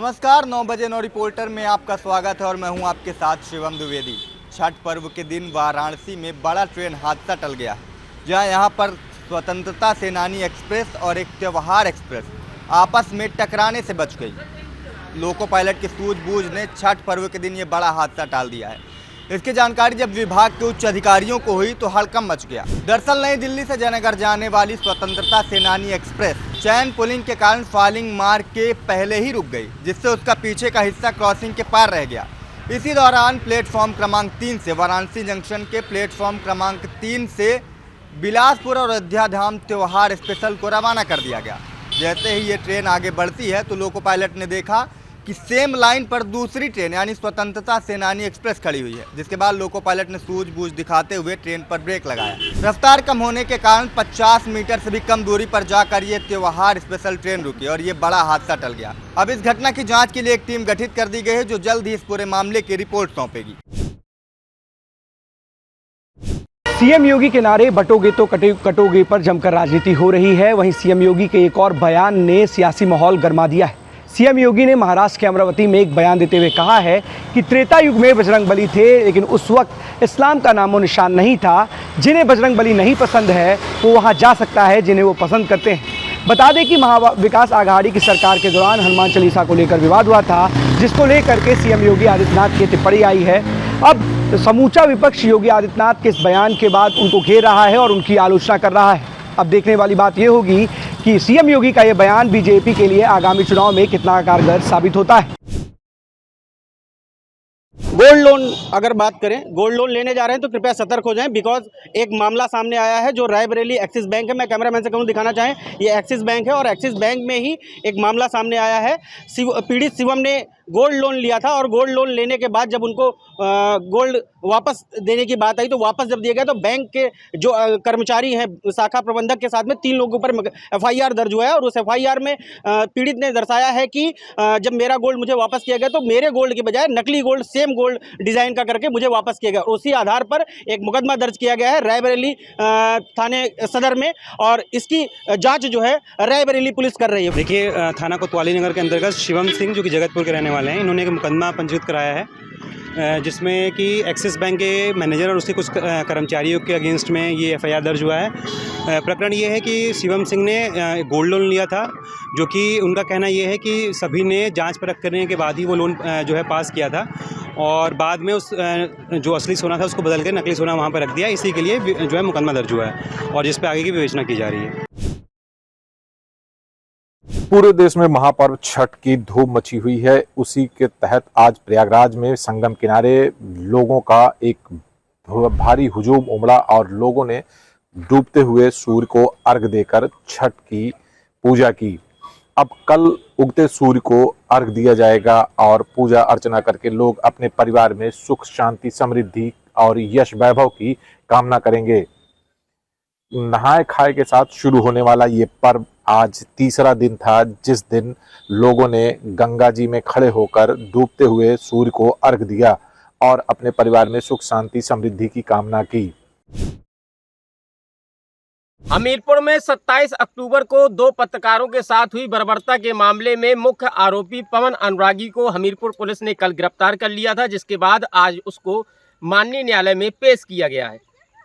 नमस्कार, 9 बजे 9 रिपोर्टर में आपका स्वागत है और मैं हूं आपके साथ शिवम द्विवेदी। छठ पर्व के दिन वाराणसी में बड़ा ट्रेन हादसा टल गया, जहां यहां पर स्वतंत्रता सेनानी एक्सप्रेस और एक त्यौहार एक्सप्रेस आपस में टकराने से बच गई। लोको पायलट की सूझबूझ ने छठ पर्व के दिन ये बड़ा हादसा टाल दिया है। इसकी जानकारी जब विभाग के उच्च अधिकारियों को हुई तो हड़कंप मच गया। दरअसल नई दिल्ली से जयनगर जाने वाली स्वतंत्रता सेनानी एक्सप्रेस चैन पुलिंग के कारण फॉलिंग मार्क के पहले ही रुक गई, जिससे उसका पीछे का हिस्सा क्रॉसिंग के पार रह गया। इसी दौरान प्लेटफॉर्म क्रमांक 3 से वाराणसी जंक्शन के प्लेटफॉर्म क्रमांक 3 से बिलासपुर और अयोध्या धाम त्योहार स्पेशल को रवाना कर दिया गया। जैसे ही ये ट्रेन आगे बढ़ती है तो लोको पायलट ने देखा कि सेम लाइन पर दूसरी ट्रेन यानी स्वतंत्रता सेनानी एक्सप्रेस खड़ी हुई है, जिसके बाद लोको पायलट ने सूझबूझ दिखाते हुए ट्रेन पर ब्रेक लगाया। रफ्तार कम होने के कारण 50 मीटर से भी कम दूरी पर जाकर ये त्योहार स्पेशल ट्रेन रुकी और ये बड़ा हादसा टल गया। अब इस घटना की जांच के लिए एक टीम गठित कर दी गई है, जो जल्द ही इस पूरे मामले की रिपोर्ट सौंपेगी। सीएम योगी के नारे बटोगे तो कटोगे पर जमकर राजनीति हो रही है। वहीं सीएम योगी के एक और बयान ने सियासी माहौल गरमा दिया है। सीएम योगी ने महाराष्ट्र के अमरावती में एक बयान देते हुए कहा है कि त्रेता युग में बजरंगबली थे, लेकिन उस वक्त इस्लाम का नामो निशान नहीं था। जिन्हें बजरंगबली नहीं पसंद है वो वहां जा सकता है, जिन्हें वो पसंद करते हैं। बता दें कि महाविकास आघाड़ी की सरकार के दौरान हनुमान चालीसा को लेकर विवाद हुआ था, जिसको लेकर के सीएम योगी आदित्यनाथ की टिप्पणी आई है। अब समूचा विपक्ष योगी आदित्यनाथ के इस बयान के बाद उनको घेर रहा है और उनकी आलोचना कर रहा है। अब देखने वाली बात यह होगी कि सीएम योगी का यह बयान बीजेपी के लिए आगामी चुनाव में कितना कारगर साबित होता है। गोल्ड लोन अगर बात करें, गोल्ड लोन लेने जा रहे हैं तो कृपया सतर्क हो जाएं, बिकॉज एक मामला सामने आया है जो रायबरेली एक्सिस बैंक है। मैं कैमरामैन से कहूँ दिखाना चाहें, ये एक्सिस बैंक है और एक्सिस बैंक में ही एक मामला सामने आया है। पीड़ित शिवम ने गोल्ड लोन लिया था और गोल्ड लोन लेने के बाद जब उनको गोल्ड वापस देने की बात आई तो वापस जब दिया गया तो बैंक के जो कर्मचारी हैं, शाखा प्रबंधक के साथ में 3 लोगों पर एफआईआर दर्ज हुआ है। और उस एफआईआर में पीड़ित ने दर्शाया है कि जब मेरा गोल्ड मुझे वापस किया गया तो मेरे गोल्ड के बजाय नकली गोल्ड सेम गोल्ड डिज़ाइन का करके मुझे वापस किया गया। उसी आधार पर एक मुकदमा दर्ज किया गया है रायबरेली थाने सदर में और इसकी जाँच जो है रायबरेली पुलिस कर रही है। देखिए, थाना कोतवाली नगर के अंतर्गत शिवम सिंह जो कि जगतपुर के रहने वाले हैं, इन्होंने एक मुकदमा पंजीकृत कराया है, जिसमें कि एक्सिस बैंक के मैनेजर और उसके कुछ कर्मचारियों के अगेंस्ट में ये एफआईआर दर्ज हुआ है। प्रकरण ये है कि शिवम सिंह ने गोल्ड लोन लिया था, जो कि उनका कहना ये है कि सभी ने जांच परख करने के बाद ही वो लोन जो है पास किया था और बाद में उस जो असली सोना था उसको बदल कर नकली सोना वहाँ पर रख दिया। इसी के लिए जो है मुकदमा दर्ज हुआ है और जिस पर आगे की विवेचना की जा रही है। पूरे देश में महापर्व छठ की धूम मची हुई है। उसी के तहत आज प्रयागराज में संगम किनारे लोगों का एक भारी हुजूम उमड़ा और लोगों ने डूबते हुए सूर्य को अर्घ देकर छठ की पूजा की। अब कल उगते सूर्य को अर्घ दिया जाएगा और पूजा अर्चना करके लोग अपने परिवार में सुख शांति समृद्धि और यश वैभव की कामना करेंगे। नहाए खाए के साथ शुरू होने वाला ये पर्व आज तीसरा दिन था, जिस दिन लोगों ने गंगा जी में खड़े होकर डूबते हुए सूर्य को अर्घ दिया और अपने परिवार में सुख शांति समृद्धि की कामना की। हमीरपुर में 27 अक्टूबर को 2 पत्रकारों के साथ हुई बर्बरता के मामले में मुख्य आरोपी पवन अनुरागी को हमीरपुर पुलिस ने कल गिरफ्तार कर लिया था, जिसके बाद आज उसको माननीय न्यायालय में पेश किया गया है।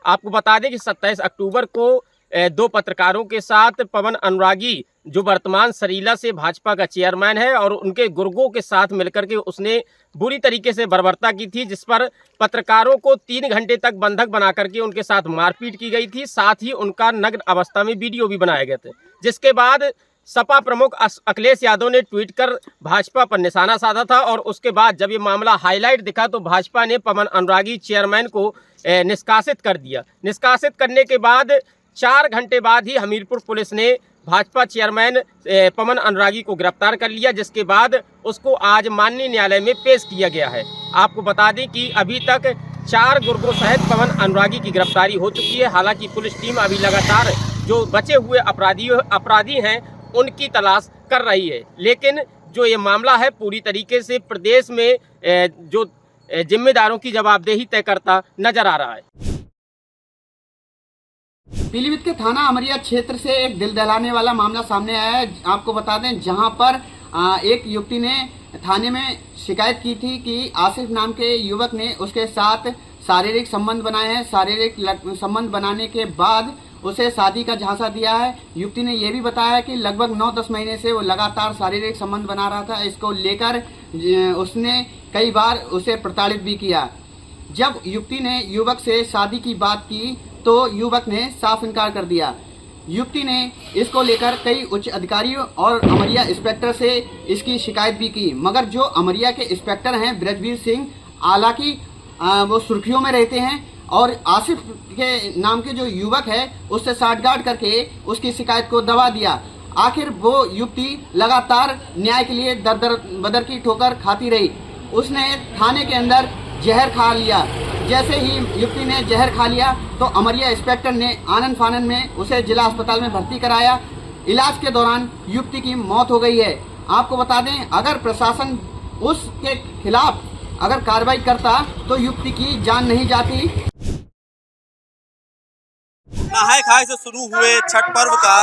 आपको बता दें कि 27 अक्टूबर को 2 पत्रकारों के साथ पवन अनुरागी, जो वर्तमान सरीला से भाजपा का चेयरमैन है, और उनके गुर्गों के साथ मिलकर के उसने बुरी तरीके से बर्बरता की थी, जिस पर पत्रकारों को 3 घंटे तक बंधक बना करके उनके साथ मारपीट की गई थी। साथ ही उनका नग्न अवस्था में वीडियो भी बनाए गए थे, जिसके बाद सपा प्रमुख अखिलेश यादव ने ट्वीट कर भाजपा पर निशाना साधा था। और उसके बाद जब ये मामला हाईलाइट दिखा तो भाजपा ने पवन अनुरागी चेयरमैन को निष्कासित कर दिया। निष्कासित करने के बाद 4 घंटे बाद ही हमीरपुर पुलिस ने भाजपा चेयरमैन पवन अनुरागी को गिरफ्तार कर लिया, जिसके बाद उसको आज माननीय न्यायालय में पेश किया गया है। आपको बता दें कि अभी तक 4 गुर्गों सहित पवन अनुरागी की गिरफ्तारी हो चुकी है। हालांकि पुलिस टीम अभी लगातार जो बचे हुए अपराधी हैं उनकी तलाश कर रही है, लेकिन जो ये मामला है पूरी तरीके से प्रदेश में जो जिम्मेदारों की जवाबदेही तय करता नजर आ रहा है। पीलीभीत के थाना अमरिया क्षेत्र से एक दिल दहलाने वाला मामला सामने आया है। आपको बता दें, जहां पर एक युवती ने थाने में शिकायत की थी कि आसिफ नाम के युवक ने उसके साथ शारीरिक संबंध बनाए हैं। शारीरिक संबंध बनाने के बाद उसे शादी का झांसा दिया है। युवती ने यह भी बताया कि लगभग 9-10 महीने से वो लगातार शारीरिक संबंध बना रहा था। इसको लेकर उसने कई बार उसे प्रताड़ित भी किया। जब युवती ने युवक से शादी की बात की तो युवक ने साफ इनकार कर दिया। युवती ने इसको लेकर कई उच्च अधिकारियों और अमरिया इंस्पेक्टर से इसकी शिकायत भी की, मगर जो अमरिया के इंस्पेक्टर हैं ब्रजवीर सिंह, हालांकि वो सुर्खियों में रहते हैं और आसिफ के नाम के जो युवक है उससे साठगांठ करके उसकी शिकायत को दबा दिया। आखिर वो युवती लगातार न्याय के लिए दर बदर की ठोकर खाती रही। उसने थाने के अंदर जहर खा लिया। जैसे ही युवती ने जहर खा लिया तो अमरिया इंस्पेक्टर ने आनन फानन में उसे जिला अस्पताल में भर्ती कराया। इलाज के दौरान युवती की मौत हो गई है। आपको बता दें, अगर प्रशासन उसके खिलाफ अगर कार्रवाई करता तो युवती की जान नहीं जाती। नहाय खाए से शुरू हुए छठ पर्व का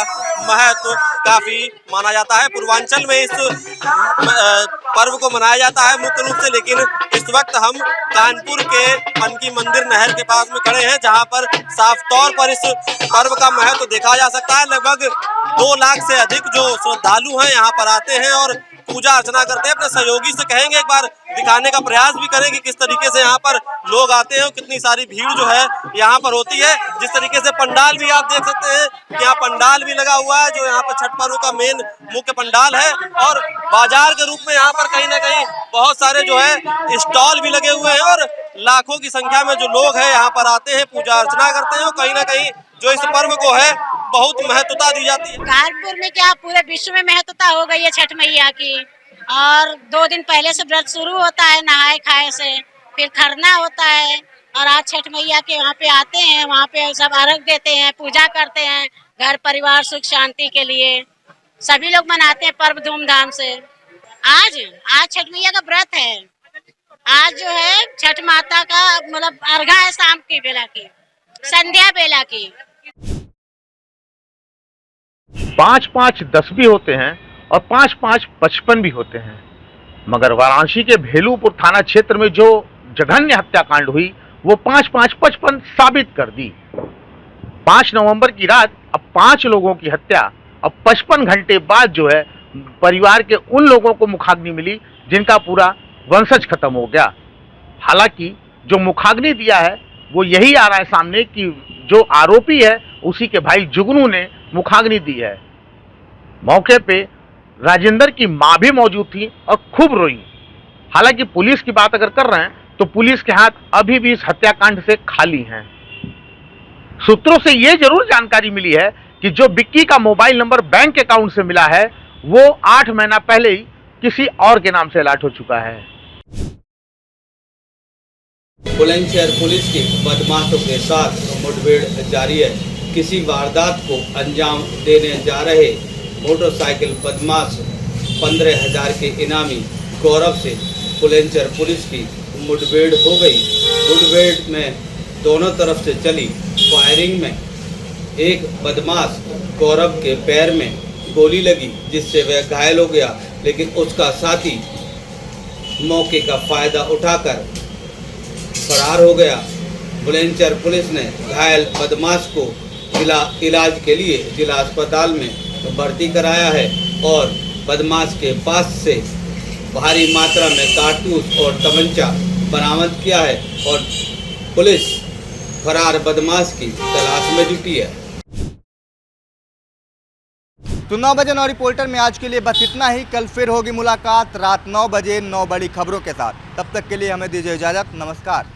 महत्व काफी माना जाता है। पूर्वांचल में इस पर्व को मनाया जाता है मुख्य रूप से, लेकिन इस वक्त हम कानपुर के मनकी मंदिर नहर के पास में खड़े हैं, जहां पर साफ तौर पर इस पर्व का महत्व देखा जा सकता है। लगभग 2 लाख से अधिक जो श्रद्धालु हैं यहाँ पर आते हैं और पूजा अर्चना करते हैं। अपने सहयोगी से कहेंगे एक बार दिखाने का प्रयास भी करें कि किस तरीके से यहाँ पर लोग आते हैं और कितनी सारी भीड़ जो है यहाँ पर होती है। जिस तरीके से पंडाल भी आप देख सकते हैं कि यहाँ पंडाल भी लगा हुआ है, जो यहाँ पर छठ पर्व का मेन मुख्य पंडाल है। और बाजार के रूप में यहाँ पर कहीं ना कहीं बहुत सारे जो है स्टॉल भी लगे हुए हैं और लाखों की संख्या में जो लोग हैं यहाँ पर आते हैं, पूजा अर्चना करते हैं और कहीं ना कहीं जो इस पर्व को है बहुत महत्वता दी जाती है। कानपुर में क्या पूरे विश्व में महत्वता हो गई है छठ मैया की। और 2 दिन पहले से व्रत शुरू होता है नहाए खाए से, फिर खरना होता है और आज छठ मैया के वहाँ पे आते हैं, वहाँ पे सब अर्घ देते हैं, पूजा करते हैं, घर परिवार सुख शांति के लिए सभी लोग मनाते हैं पर्व धूमधाम से। आज छठ मैया का व्रत है। आज जो है छठ माता का मतलब अर्घा है, शाम की बेला की, संध्या बेला की। 5-5 10 भी होते हैं और 5-5 55 भी होते हैं, मगर वाराणसी के भेलूपुर थाना क्षेत्र में जो जघन्य हत्याकांड हुई वो 5-5 55 साबित कर दी। 5 नवंबर की रात अब 5 लोगों की हत्या, अब 55 घंटे बाद जो है परिवार के उन लोगों को मुखाग्नि मिली जिनका पूरा वंशज खत्म हो गया। हालांकि जो मुखाग्नि दिया है वो यही आ रहा है सामने कि जो आरोपी है उसी के भाई जुगनू ने मुखाग्नि दी है। मौके पे राजेंद्र की मां भी मौजूद थी और खूब रोई। हालांकि पुलिस की बात अगर कर रहे हैं तो पुलिस के हाथ अभी भी इस हत्याकांड से खाली हैं। सूत्रों से यह जरूर जानकारी मिली है कि जो बिक्की का मोबाइल नंबर बैंक अकाउंट से मिला है वो 8 महीना पहले ही किसी और के नाम से अलॉट हो चुका है। बुलंदशहर पुलिस की बदमाशों के साथ मुठभेड़ जारी है। किसी वारदात को अंजाम देने जा रहे मोटरसाइकिल बदमाश 15,000 के इनामी गौरव से बुलंदशहर पुलिस की मुठभेड़ हो गई। मुठभेड़ में दोनों तरफ से चली फायरिंग में एक बदमाश गौरव के पैर में गोली लगी जिससे वह घायल हो गया, लेकिन उसका साथी मौके का फायदा उठाकर फरार हो गया। बुलंदशहर पुलिस ने घायल बदमाश को इलाज के लिए जिला अस्पताल में भर्ती कराया है और बदमाश के पास से भारी मात्रा में कारतूस और तमंचा बरामद किया है और पुलिस फरार बदमाश की तलाश में जुटी है। तो 9 बजे 9 रिपोर्टर में आज के लिए बस इतना ही। कल फिर होगी मुलाकात रात 9 बजे 9 बड़ी खबरों के साथ। तब तक के लिए हमें दीजिए इजाज़त। नमस्कार।